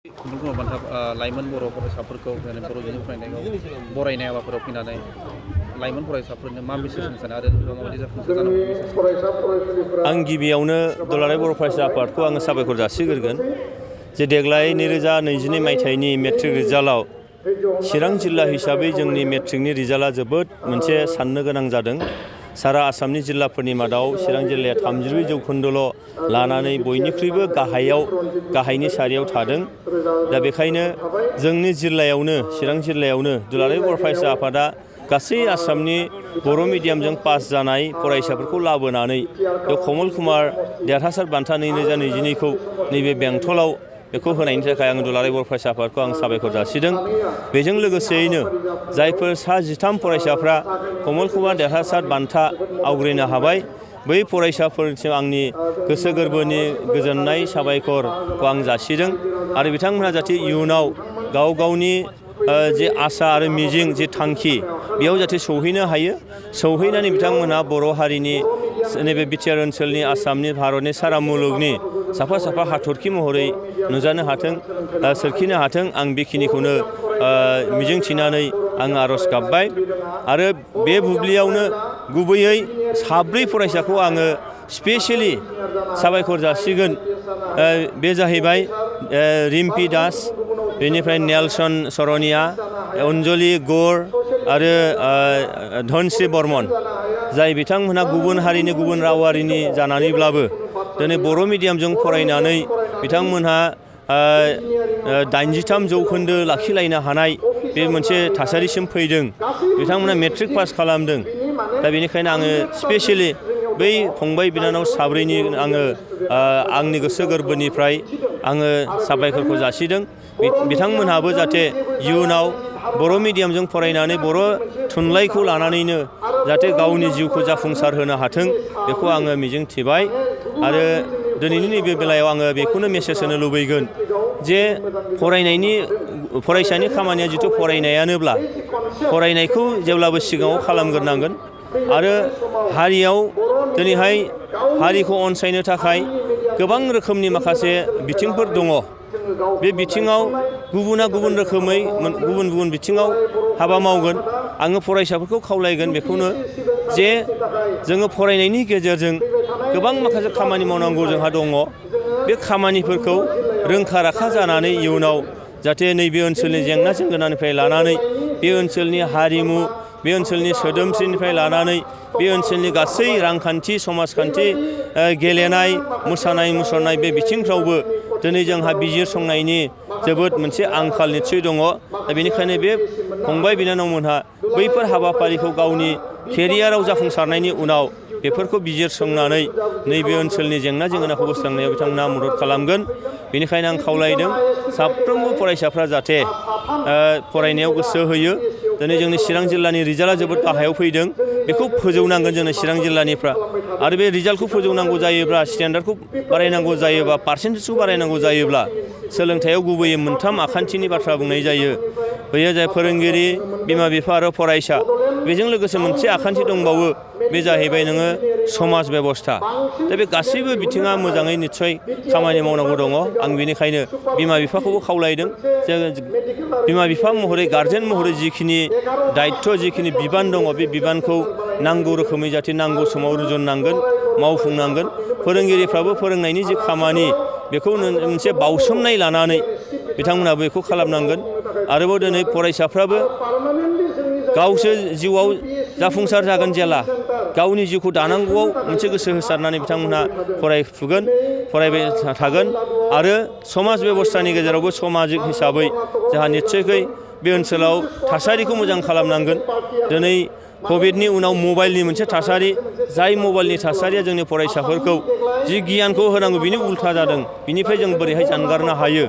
गुबुन बान्था लाइमोन बर' फरायसाफोरखौ बर' बिजों फरायनायाव बरायनाय हाबाफोराव फैनानै लाइमोन फरायसाफोरनो मा मेसेज होनो सानो आरो माबायदि जाफुंसार जानांगौ? आं गिबियावनो दुलाराय बर' फरायसा आफादखौ आङो साबायखर जासिग्रोगोन जे देग्लाय 2022 मायथाइनि मेट्रिक रिजाल्टआव चिरां जिल्ला हिसाबै जोंनि मेट्रिकनि रिजाल्टआ जोबोद मोनसे साननो गोनां जादों। सारा आसामनि जिल्लाफोरनि मादाव चिरां जिल्लाया 32 जौखोन्दोल' लानानै बयनिख्रुइबो गाहायनि सारियाव थादों। दा बेखायनो जोंनि जिल्लायावनो चिरां जिल्लायावनो दुलाराय बर' फरायसा आफादा गासै आसामनि बर' मिडियामजों पास जानाय फरायसाफोरखौ लाबोनानै बे कमल कुमार देरहासार बान्था 2022खौ नैबे बेंटलाव बेखौ होनायनि थाखाय आं दुलाराय बर' फरायसा आफादखौ आं साबायखर जासिदों। बेजों लोगोसेयैनो जायफोर 13 फरायसाफ्रा कमल कुमार देरहासार बान्था आवग्रिनो हाबाय बै फरायसाफोरसिम आंनि गोसो गोरबोनि गोजोननाय साबायखरखौ आं जासिदों आरो बिथांमोनहा जाहाथे इयुनाव गाव गावनि जे आसा आरो मिजिं जे थांखि बेयाव जाहाथे सौहैनो हायो, सौहैनानै बिथांमोनहा बर' हारिनि नैबे बिटिआर ओनसोलनि आसामनि भारतनि सारा मुलुगनि साफा साफा हाथरखि महरै नुजानो हाथों, सोरखिनो हाथों, आं बेखिनिखौनो मिजिंथिनानै आं आर'ज गाबबाय। आरो बे बुब्लियावनो गुबैयै 4 फरायसाखौ आङो स्पेसियेलि साबायखर जासिगोन। बे जाहैबाय रिम्पि दास, बेनिफ्राय नेलसन सरनिया, अन्जलि गौर आरो धनश्री बर्मन, जाय बिथांमोनहा गुबुन हारिनि गुबुन रावारिनि जानानैब्लाबो दिनै बर' मिडियामजों फरायनानै बिथांमोनहा 83 जौखोन्दो लाखिलायनो हानाय बे मोनसे थासारिसिम फैदों। बिथांमोना मेट्रिक पास खालामदों। दा बेनिखायनो आङो स्पेसियेलि बै फंबाय बिनानाव 4नि आङो आंनि गोसो गोरबोनिफ्राय आङो साबायखरखौ जासिदों। बिथांमोनहाबो जाहाथे इयुनाव बर' मिडियामजों फरायनानै बर' थुनलाइखौ लानानैनो जाहाथे गावनि जिउखौ जाफुंसार होनो हाथों बेखौ आङो मिजिंथिबाय। आरो दिनैनि नैबे बेलायाव आङो बेखौनो मेसेज होनो लुबैगोन जे फरायसानि खामानिया जिथु फरायनायानोब्ला फरायनायखौ जेब्लाबो सिगाङाव खालामग्रोनांगोन आरो हारियाव दिनैहाय हारिखौ अनसायनो थाखाय गोबां रोखोमनि माखासे बिथिंफोर दङ। बे बिथिङाव गुबुना गुबुन रोखोमै गुबुन गुबुन बिथिङाव हाबा मावगोन। आङो फरायसाफोरखौ खावलायगोन बेखौनो जे जोङो फरायनायनि गेजेरजों गोबां माखासे खामानि मावनांगौ जोंहा दङ। बे खामानिफोरखौ रोंखा राखा जानानै इयुनाव जाहाथे नैबे ओनसोलनि जेंना जेंगोनानिफ्राय लानानै बे ओनसोलनि हारिमु, बे ओनसोलनि सोदोमस्रिनिफ्राय लानानै बे ओनसोलनि गासै रांखान्थि, समाजखान्थि, गेलेनाय, मोसानाय मुसुरनाय बे बिथिंफ्रावबो दिनै जोंहा बिजिरसंनायनि जोबोद मोनसे आंखाल निस्सय दङ। दा बेनिखायनो बे फंबाय बिनानावमोनहा बैफोर हाबाफारिखौ गावनि केरियाराव जाफुंसारनायनि उनाव बेफोरखौ बिजिरसंनानै नैबे ओनसोलनि जेंना जेंगोनाखौ बोस्रांनायाव बिथांमोना मदद खालामगोन। बेनिखायनो आं खावलायदों साफ्रोमबो फरायसाफ्रा जाहाथे फरायनायाव गोसो होयो। दिनै जोंनि चिरां जिल्लानि रिजाल्टआ जोबोद गाहायाव फैदों। बेखौ फोजौनांगोन जोंनि चिरां जिल्लानिफ्रा। आरो बे रिजाल्टखौ फोजौनांगौ जायोब्ला, स्टेन्डार्डखौ बारायनांगौ जायोबा, पार्सेन्टेजखौ बारायनांगौ जायोब्ला सोलोंथाइयाव गुबैयै 3 आखान्थिनि बाथ्रा बुंनाय जायो। बेयो जाय फोरोंगिरि, बिमा बिफा आरो फरायसा। बेजों लोगोसे मोनसे आखान्थि दंबावो, बे जाहैबाय नोङो समाज बेबस्था। दा बे गासैबो बिथिङा मोजाङै निस्सय खामानि मावनांगौ दङ। आं बेनिखायनो बिमा बिफाखौबो खावलायदों जे बिमा बिफा महरै, गारजेन महरै जिखिनि दायित्व, जिखिनि बिबान दङ बे बिबानखौ नांगौ रोखोमै जाहाथे नांगौ समाव रुजुननांगोन, मावफुंनांगोन। फोरोंगिरिफ्राबो फोरोंनायनि जे खामानि बेखौ मोनसे बावसोमनाय लानानै बिथांमोनहाबो बेखौ खालामनांगोन। आरोबाव दिनै फरायसाफ्राबो गावसोर जिउआव जाफुंसार जागोन जेला गावनि जिउखौ दानांगौआव मोनसे गोसो होसारनानै बिथांमोनहा फरायफुगोन, फरायबाय थागोन। आरो समाज बेबस्थानि गेजेरावबो समाजिक हिसाबै जोंहा निस्सयकै बे ओनसोलाव थासारिखौ मोजां खालामनांगोन। दिनै कभिडनि उनाव मबाइलनि मोनसे थासारि, जाय मबाइलनि थासारिया जोंनि फरायसाफोरखौ जि गियानखौ होनांगौ बिनि उल्था जादों। बिनिफ्राय जों बोरैहाय जानगारनो हायो,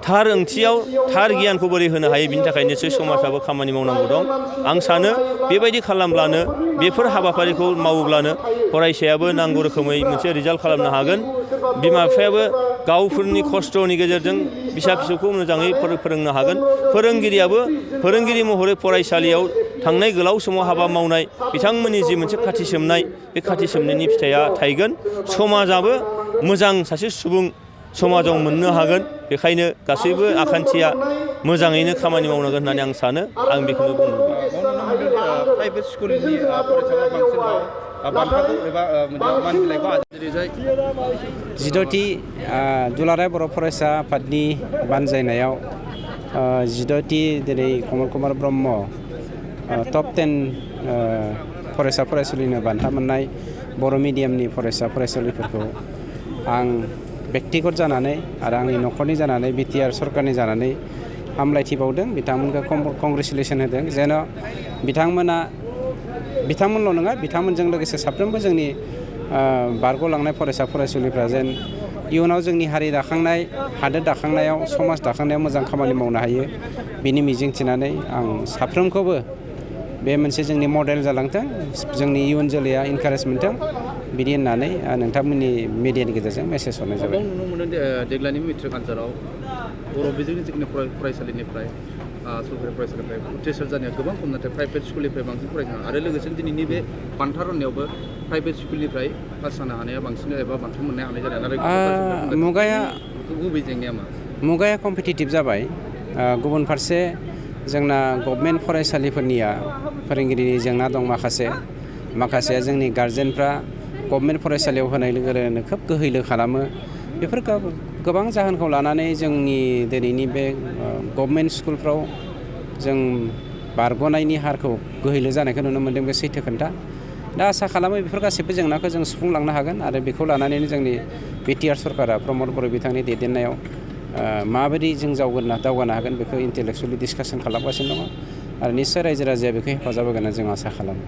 थार ओंथियाव थार गियानखौ बोरै होनो हायो, बिनि थाखाय निस्सय समाजाबो खामानि मावनांगौ दं। आं सानो बेबायदि खालामब्लानो, बेफोर हाबाफारिखौ मावोब्लानो फरायसायाबो नांगौ रोखोमै मोनसे रिजाल्ट खालामनो हागोन। बिमा बिफायाबो गावफोरनि खस्थ'नि गेजेरजों फिसा फिसौखौ मोजाङै फोरोंनो हागोन। फोरोंगिरियाबो फोरोंगिरि महरै फरायसालियाव थांनाय गोलाव समाव हाबा मावनाय बिथांमोननि जि मोनसे खाथि सोमनाय, बे खाथि सोमनायनि फिथाइया थायगोन। समाजाबो मोजां सासे सुबुं समाजाव मोननो हागोन। बेखायनो गासैबो आखान्थिया मोजाङैनो खामानि मावनांगोन होननानै आं सानो। आं बेखौनो बुंनो लुबैयो। प्राइभेट स्कुलनि फरायसाफ्रा बांसिन बान्थाखौ एबा मान बिलाइखौ जेरैजाय 16थि दुलाराय बर' फरायसा आफादनि बानजायनायाव 16थि दिनै कमल कुमार ब्रह्म टप 10 फरायसा फरायसुलिनो बान्था मोननाय बर' मिडियामनि फरायसा फरायसुलिफोरखौ आं बेक्तिगत जानानै आरो आंनि न'खरनि जानानै बिटिआर सरकारनि जानानै हामलायथि बावदों। बिथांमोनखौ कंग्रेसुलेसन होदों जेन' बिथांमोनल' नङा, बिथांमोनजों लोगोसे साफ्रोमबो जोंनि बारग'लांनाय फरायसा फरायसुलिफ्रा जेन इयुनाव जोंनि हारि दाखांनाय, हादोर दाखांनायाव, समाज दाखांनायाव मोजां खामानि मावनो हायो बिनि मिजिं थिनानै आं साफ्रोमखौबो बे मोनसे जोंनि मडेल जालांथों, जोंनि इयुन जोलैया इनकारेज मोनथों बिदि होननानै नोंथांमोननि मिडियानि गेजेरजों मेसेज हरनाय जाबाय। नुनो मोनो देग्लायनि मेट्रिक आनजादाव बर' बिजोंनि जिखिनि फरायसालिनिफ्राय सरकारि फरायसालिनिफ्राय उथ्रिसार जानाया गोबां खम, नाथाय प्राइभेट स्कुलनिफ्राय बांसिन फरायसा आरो लोगोसे दिनैनि बे बान्था राननायावबो प्राइभेट स्कुलनिफ्राय पास जानो हानाया बांसिन एबा बान्था मोननो हानाय जादों। नाथाय गुबै जेंनाया मा? मुगाया कम्पिटिटिभ जाबाय। गुबुन फारसे जोंना गभर्नमेन्ट फरायसालिफोरनिया फोरोंगिरिनि जेंना दं। माखासे जोंनि गार्जेनफ्रा गभर्नमेन्ट फरायसालियाव होनाय लोगो लोगोनो खोब गोहैलो खालामो। बेफोर गोबां जाहोनखौ लानानै जोंनि दिनैनि बे गभर्नमेन्ट स्कुलफ्राव जों बारग'नायनि हारखौ गोहैलो जानायखौ नुनो मोन्दों। बे सैथो खोथा। दा आसा खालामो बेफोर गासैबो जेंनाखौ जों सुफुंलांनो हागोन आरो बेखौ लानानैनो जोंनि बिटिआर सरकारा प्रमद बर' बिथांनि दैदेननायाव माबायदि जों दावगानो हागोन बेखौ इन्टेलेक्सुवेलि डिसकासन खालामगासिनो दङ आरो निस्सय रायजो राजाया बेखौ हेफाजाब होगोन होनना जों आसा खालामो।